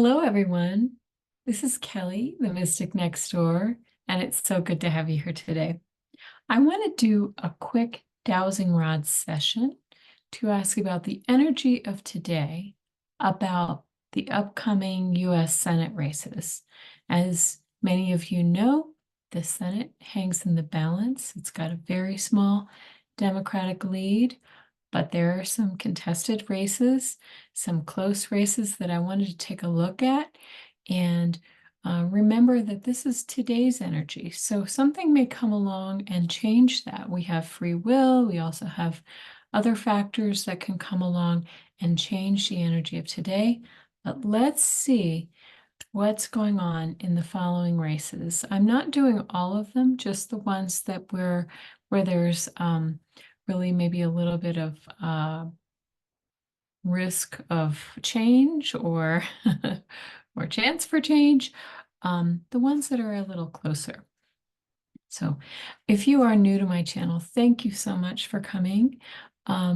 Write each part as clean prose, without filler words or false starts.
Hello, everyone. This is Kelly, the Mystic Next Door, and it's so good to have you here today. I want to do a quick dowsing rod session to ask about the energy of today about the upcoming US Senate races. As many of you know, the Senate hangs in the balance. It's got a very small Democratic lead, but there are some contested races, some close races that I wanted to take a look at. And remember that this is today's energy. So something may come along and change that. We have free will. We also have other factors that can come along and change the energy of today. But let's see what's going on in the following races. I'm not doing all of them, just the ones that where there's really maybe a little bit of risk of change or or chance for change, the ones that are a little closer. So if you are new to my channel, thank you so much for coming.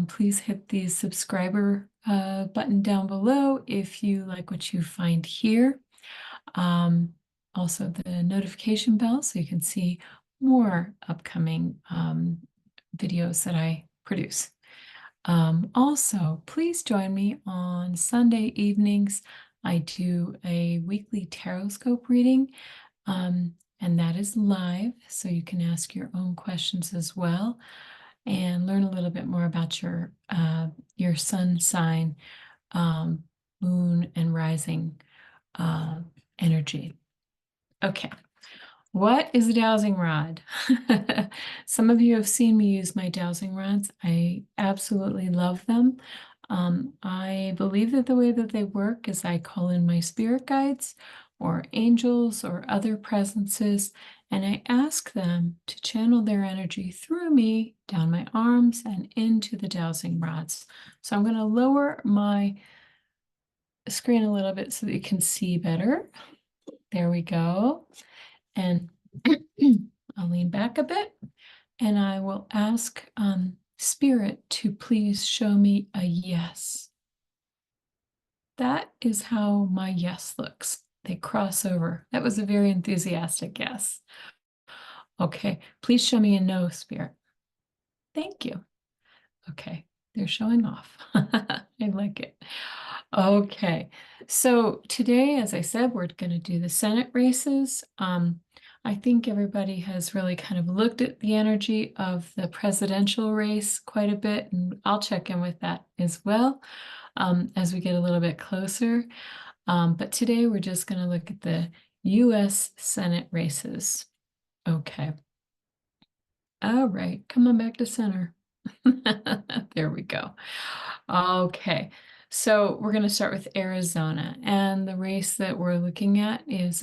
Please hit the subscriber button down below if you like what you find here. Also the notification bell so you can see more upcoming videos that I produce. Also, please join me on Sunday evenings. I do a weekly tarot reading, and that is live, so you can ask your own questions as well and learn a little bit more about your sun sign, moon, and rising energy. Okay. What is a dowsing rod? Some of you have seen me use my dowsing rods. I absolutely love them. I believe that the way that they work is I call in my spirit guides or angels or other presences, and I ask them to channel their energy through me, down my arms, and into the dowsing rods. So I'm going to lower my screen a little bit so that you can see better. There we go. And I'll lean back a bit and I will ask Spirit to please show me a yes. That is how my yes looks. They cross over. That was a very enthusiastic yes. Okay, please show me a no, Spirit. Thank you. Okay, they're showing off. I like it. Okay, so today, as I said, we're going to do the Senate races. I think everybody has really kind of looked at the energy of the presidential race quite a bit, and I'll check in with that as well as we get a little bit closer. But today we're just going to look at the US Senate races. Okay. All right, come on back to center. There we go. Okay, so we're going to start with Arizona, and the race that we're looking at is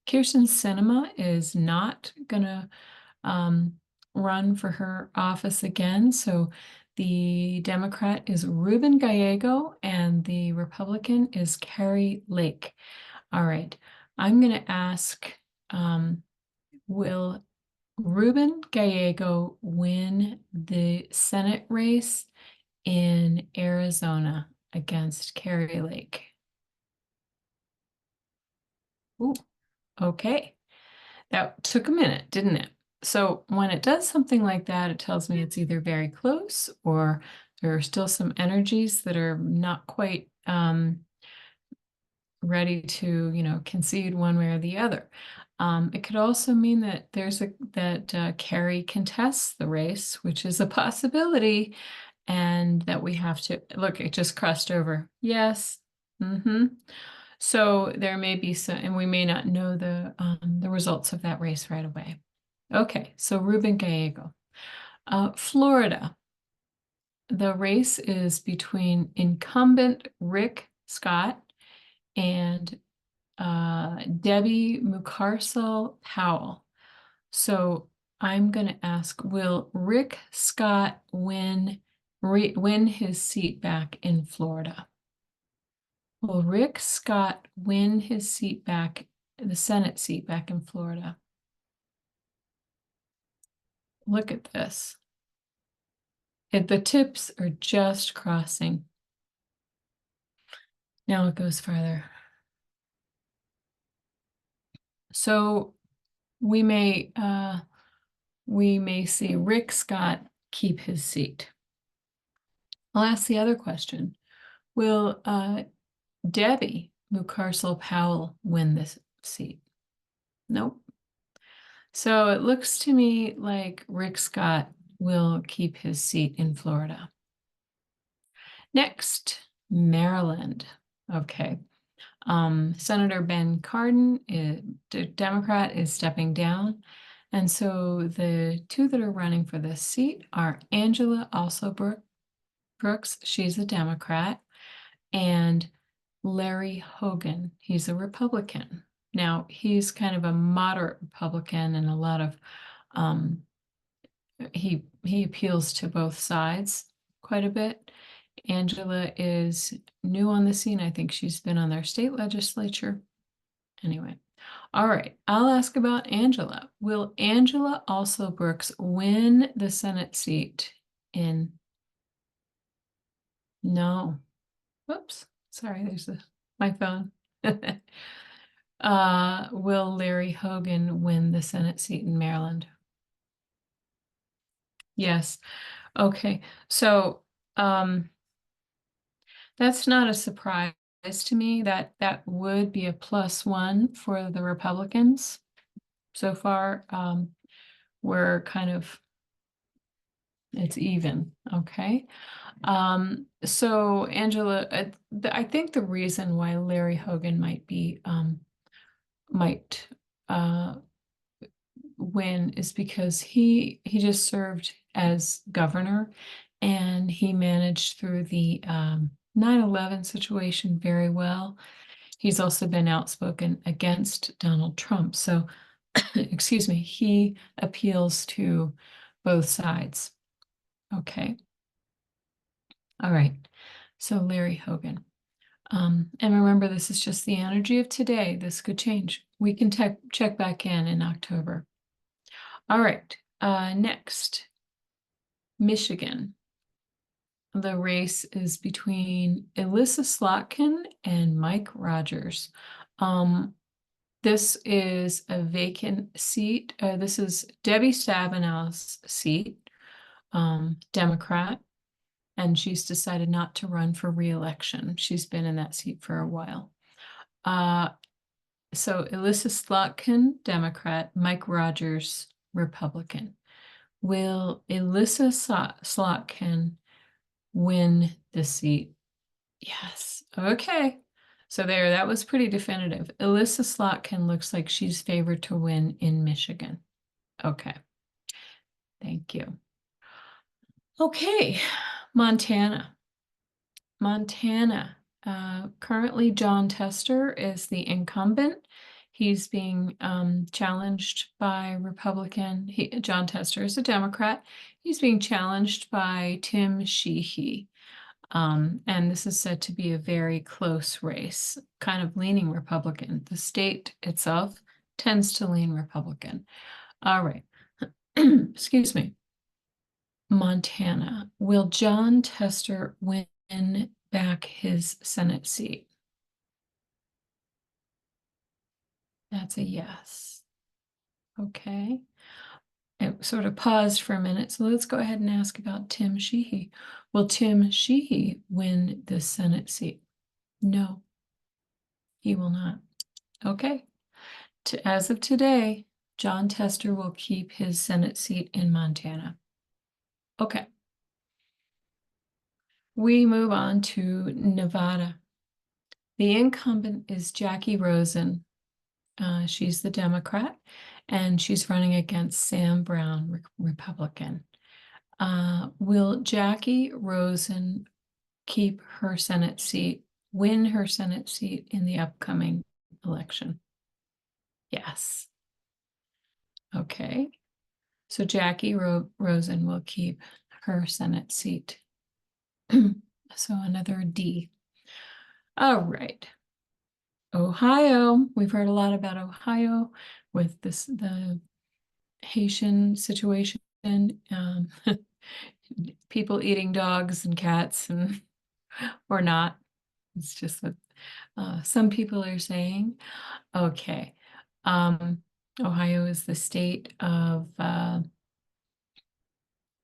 Kirsten Sinema is not going to run for her office again. So the Democrat is Ruben Gallego, and the Republican is Carrie Lake. All right, I'm going to ask, will Ruben Gallego win the Senate race in Arizona against Carrie Lake? Ooh, okay. That took a minute, didn't it? So when it does something like that, it tells me it's either very close or there are still some energies that are not quite ready to, concede one way or the other. It could also mean that Carrie contests the race, which is a possibility, and that we have to look. It just crossed over. Yes. So there may be some, and we may not know the results of that race right away. Okay, so Ruben Gallego. Florida. The race is between incumbent Rick Scott and Debbie Mucarsel Powell. So I'm going to ask, will Rick Scott win his seat back in Florida? Will Rick Scott win his seat back, the Senate seat back in Florida? Look at this. The tips are just crossing. Now it goes farther. So we may see Rick Scott keep his seat. I'll ask the other question. Will Debbie Mucarsel-Powell win this seat? Nope. So it looks to me like Rick Scott will keep his seat in Florida. Next, Maryland. Okay. Senator Ben Cardin, the Democrat, is stepping down. And so the two that are running for this seat are Angela Brooks, she's a Democrat, and Larry Hogan, he's a Republican. Now, he's kind of a moderate Republican, and a lot of he appeals to both sides quite a bit. Angela is new on the scene. I think she's been on their state legislature. Anyway, all right, I'll ask about Angela. Will Angela also Brooks win the Senate seat in? No. Whoops, sorry, there's my phone. Will Larry Hogan win the Senate seat in Maryland? Yes. Okay, so that's not a surprise to me. That would be a +1 for the Republicans. So far, we're kind of, it's even, okay? So Angela, I think the reason why Larry Hogan might win is because he just served as governor, and he managed through the 9/11 situation very well. He's also been outspoken against Donald Trump. So, excuse me, he appeals to both sides. Okay. All right. So Larry Hogan. And remember, this is just the energy of today. This could change. We can check back in October. All right. Next, Michigan. The race is between Elissa Slotkin and Mike Rogers. This is a vacant seat. This is Debbie Stabenow's seat, Democrat, and she's decided not to run for re-election. She's been in that seat for a while. So Elissa Slotkin, Democrat, Mike Rogers, Republican. Will Elissa Slotkin win the seat? Yes. Okay. So there, that was pretty definitive. Elissa Slotkin looks like she's favored to win in Michigan. Okay. Thank you. Okay. Montana. Currently Jon Tester is the incumbent. He's being challenged by Republican. Jon Tester is a Democrat. He's being challenged by Tim Sheehy. And this is said to be a very close race, kind of leaning Republican. The state itself tends to lean Republican. All right. Excuse me. Montana. Will Jon Tester win back his Senate seat? That's a yes. Okay. It sort of paused for a minute, so let's go ahead and ask about Tim Sheehy. Will Tim Sheehy win the Senate seat? No, he will not. Okay. As of today, Jon Tester will keep his Senate seat in Montana. Okay. We move on to Nevada. The incumbent is Jackie Rosen. She's the Democrat, and she's running against Sam Brown, Republican. Will Jackie Rosen keep her Senate seat, win her Senate seat in the upcoming election? Yes. Okay. So Jackie Rosen will keep her Senate seat. So another D. All right. Ohio. We've heard a lot about Ohio with the Haitian situation, people eating dogs and cats, and or not. It's just Some people are saying, okay. Ohio is the state of, why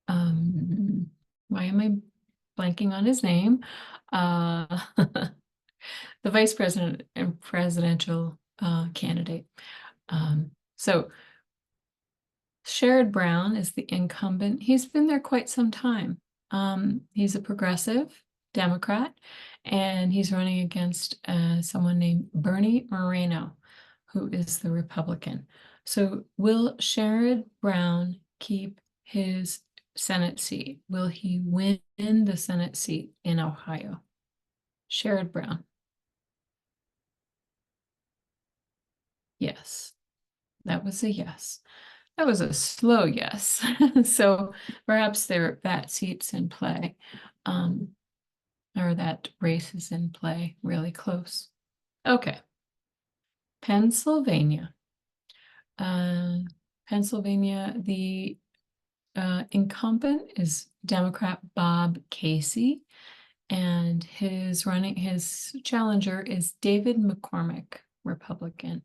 am I blanking on his name? The vice president and presidential candidate. So Sherrod Brown is the incumbent. He's been there quite some time. He's a progressive Democrat, and he's running against someone named Bernie Moreno, who is the Republican. So will Sherrod Brown keep his Senate seat? Will he win the Senate seat in Ohio? Sherrod Brown. Yes, that was a yes. That was a slow yes. So perhaps that seat's in play, or that race is in play, really close. Okay, Pennsylvania. Pennsylvania, the incumbent is Democrat Bob Casey, and his challenger is David McCormick, Republican.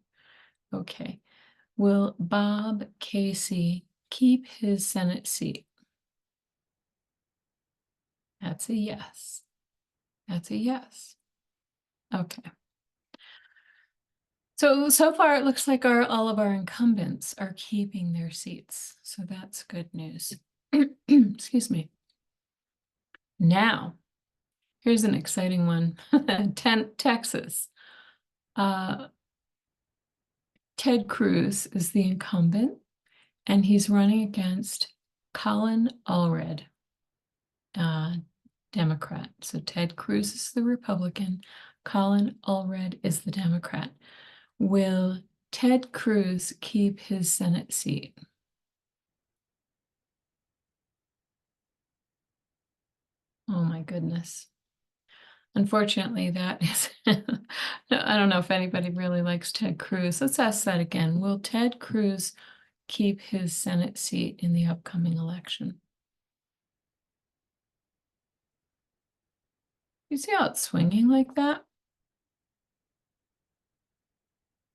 Okay. Will Bob Casey keep his Senate seat? That's a yes. That's a yes. Okay. So far, it looks like all of our incumbents are keeping their seats. So that's good news. Excuse me. Now, here's an exciting one. Texas. Ted Cruz is the incumbent, and he's running against Colin Allred, Democrat. So Ted Cruz is the Republican. Colin Allred is the Democrat. Will Ted Cruz keep his Senate seat? Oh my goodness. Unfortunately, that is, I don't know if anybody really likes Ted Cruz. Let's ask that again. Will Ted Cruz keep his Senate seat in the upcoming election? You see how it's swinging like that?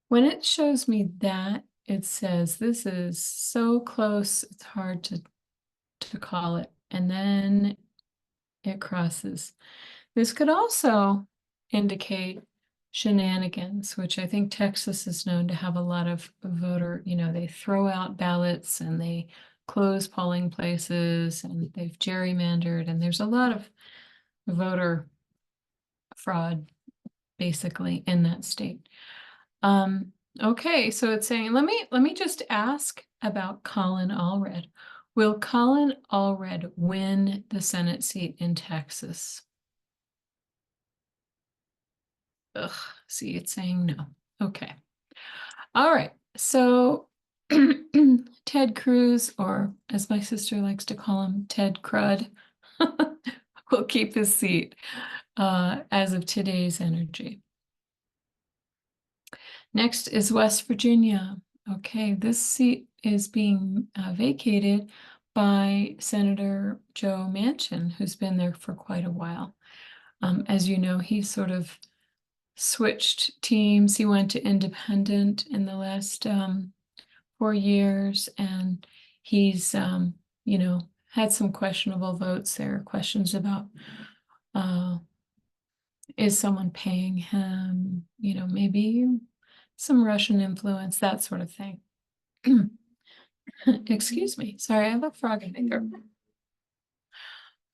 When it shows me that, it says this is so close, it's hard to call it. And then it crosses. This could also indicate shenanigans, which I think Texas is known to have a lot of voter, they throw out ballots and they close polling places and they've gerrymandered, and there's a lot of voter fraud basically in that state. Okay, so it's saying, let me just ask about Colin Allred. Will Colin Allred win the Senate seat in Texas? Ugh, see, it's saying no. Okay. All right. So Ted Cruz, or as my sister likes to call him, Ted Crud, will keep his seat as of today's energy. Next is West Virginia. Okay, this seat is being vacated by Senator Joe Manchin, who's been there for quite a while. As you know, he sort of switched teams. He went to independent in the last 4 years, and he's, had some questionable votes. There are questions about is someone paying him, maybe some Russian influence, that sort of thing. Excuse me. Sorry, I have a frog in my throat.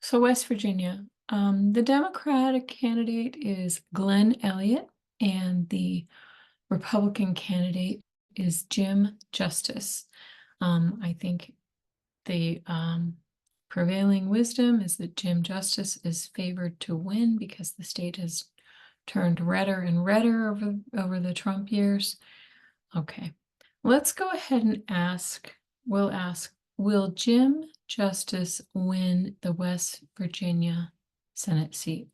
So West Virginia, the Democratic candidate is Glenn Elliott, and the Republican candidate is Jim Justice. I think the prevailing wisdom is that Jim Justice is favored to win because the state has turned redder and redder over the Trump years. Okay, let's go ahead and ask, will Jim Justice win the West Virginia Senate seat?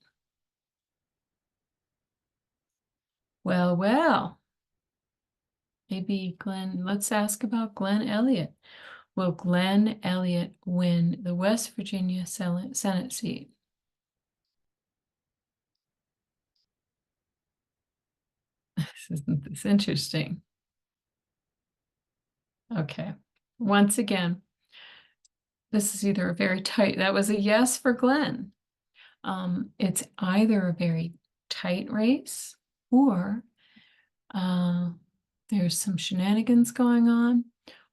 Well, maybe let's ask about Glenn Elliott. Will Glenn Elliott win the West Virginia Senate seat? Isn't this interesting? Okay. Once again, this is either a very tight, that was a yes for Glenn. It's either a very tight race or there's some shenanigans going on,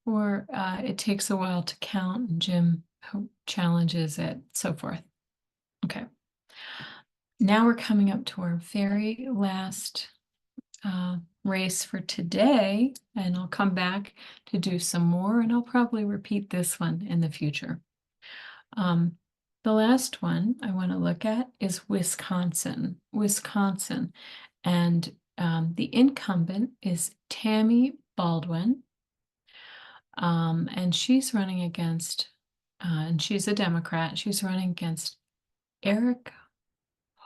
or it takes a while to count and Jim challenges it, so forth. Okay. Now we're coming up to our very last race for today, and I'll come back to do some more, and I'll probably repeat this one in the future. The last one I want to look at is Wisconsin. And the incumbent is Tammy Baldwin, and she's running against, and she's a Democrat. She's running against Eric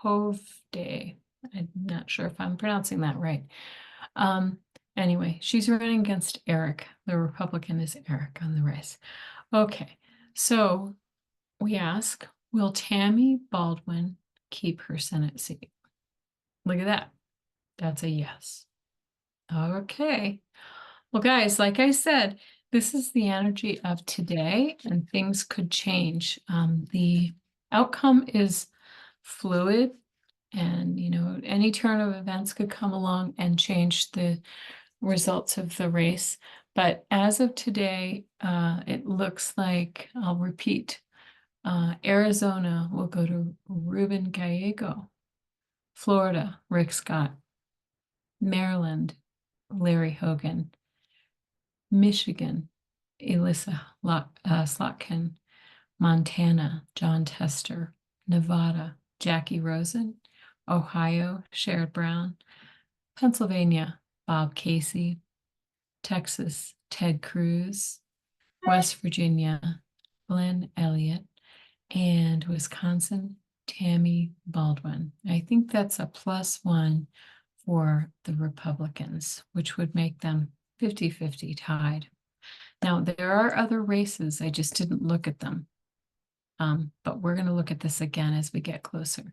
Hovde. I'm not sure if I'm pronouncing that right. Anyway, she's running against Eric. The Republican is Eric on the race. Okay, so we ask, will Tammy Baldwin keep her Senate seat? Look at that. That's a yes. Okay. Well, guys, like I said, this is the energy of today, and things could change. The outcome is fluid, and any turn of events could come along and change the results of the race. But as of today, it looks like, I'll repeat, Arizona will go to Ruben Gallego, Florida, Rick Scott, Maryland, Larry Hogan, Michigan, Elissa Slotkin, Montana, John Tester, Nevada, Jackie Rosen, Ohio, Sherrod Brown, Pennsylvania, Bob Casey, Texas, Ted Cruz, West Virginia, Glenn Elliott, and Wisconsin, Tammy Baldwin. I think that's a +1 for the Republicans, which would make them 50-50 tied. Now, there are other races, I just didn't look at them. But we're going to look at this again as we get closer.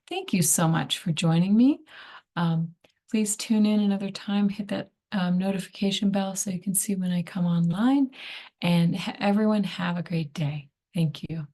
Thank you so much for joining me. Please tune in another time, hit that notification bell so you can see when I come online, and everyone have a great day. Thank you.